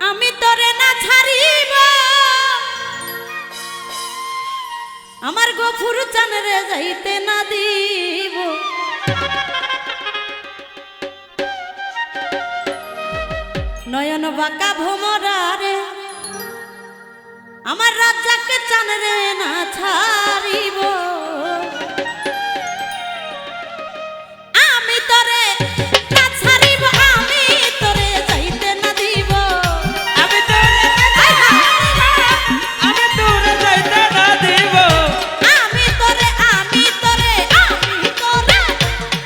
আমি তোরে না ছাড়িব আমার গফুর চানরে যাইতে না দিব নয়ন বাঁকা ভোমরা রে আমার রাজ্জাকে চানরে না ছাড়িব আমি তোরে না ছাড়িব আমি তোরে যাইতে না দিব আমি তোরে যাইতে না দিব আমি তোরে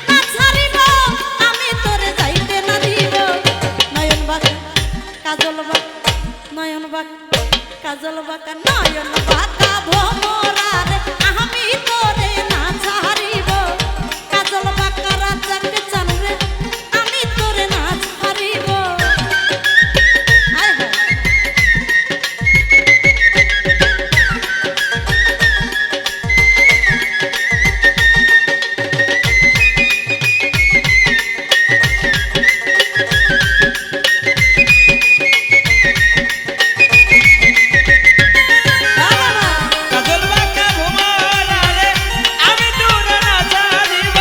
না ছাড়িব আমি তোরে যাইতে না দিব নয়ন বাঁকা কাজল বাঁকা নয়ন বাঁকা কাজল বাঁকা নয়ন বাঁকা ভোমরা রে আমি তোরে না ছাড়িব কাজল বাঁকা রাজ্জাকে চানরে আমি তোরে না ছাড়িব আয় হায় বাবা কাজল বাঁকা ভোমরা রে আমি তোরে না ছাড়িব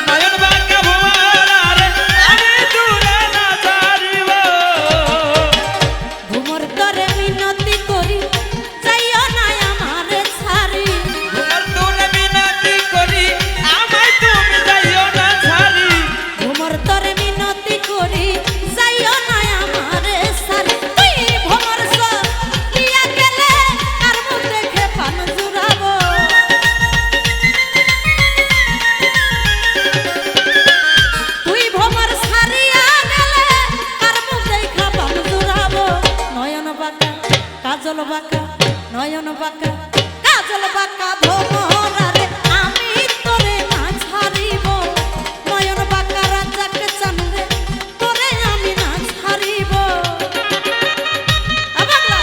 নয়ন বাঁকা ভোমরা রে আমি তোরে না ছাড়িব ভুমর তরে মিনতি করি যাইও না আমারে ছাড়ি তোমার তোরে বিনতি করি আমায় তুমি যাইও না ছাড়ি ভুমর তরে মিনতি করি যাইও না আমারে ছাড়ি তুই ভুমর লিয়া গেলে আর মুখ দেখে পান জুড়াবো তুই ভুমর ছাড়িয়া গেলে আর মুখ দেখা পান জুড়াবো নয়ন বাঁকা কাজল বাঁকা নয়ন বাঁকা কাজল বাঁকা ভোমরা রে আমি তোরে না ছাড়িব নয়ন বাঁকা রাজ্জাকে চানরে তোরে আমি না ছাড়িব আবাগলা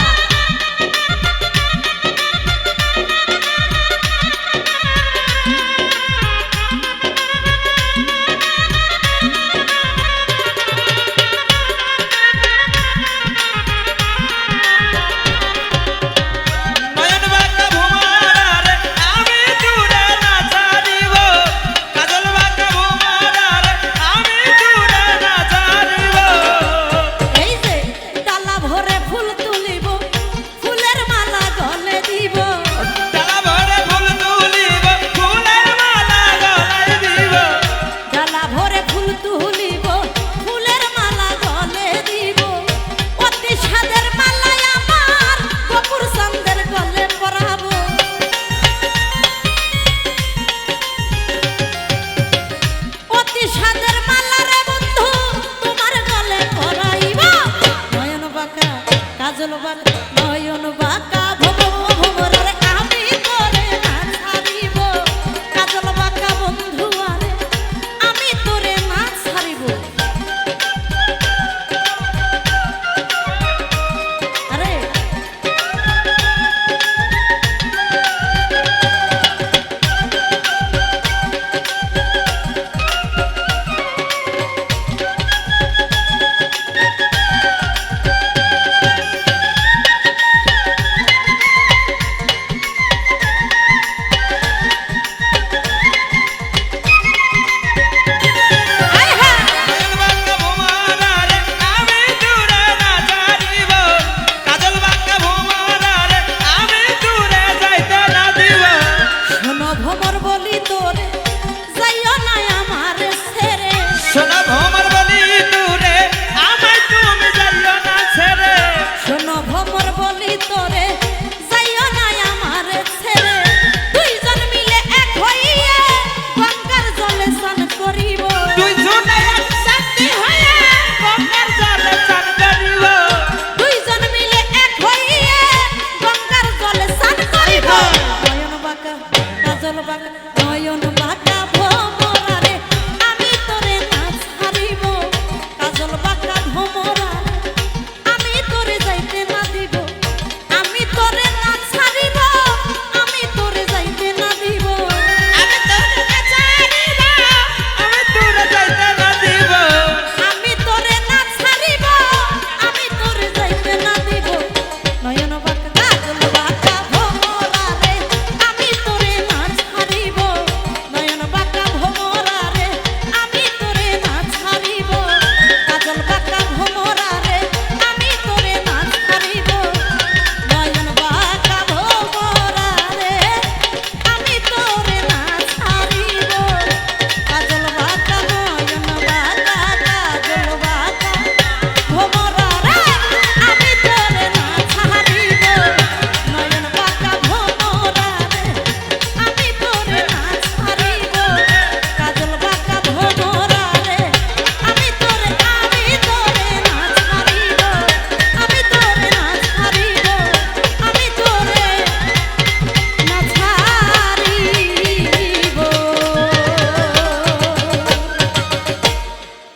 নয়ন বাঁকা ভোমরা রে আমি তোরে না ছাড়িব কাজল বাঁকা ভোমরা রে আমি তোরে না ছাড়িব এই যে ডালা ভরে ফুল তুলিব ফুলের মালা গলে দিব ডালা ভরে ফুল তুলিব ফুলের মালা গলায় দিব ডালা ভরে ফুল তুলিব ফুলের মালা গলে দিব অতি সাদের মালায় আমার কপুর চাঁদের গলে পরাবো অতি সাদের মালা রে বন্ধু তোমার গলে পরাইব নয়ন বাঁকা কাজল বাঁকা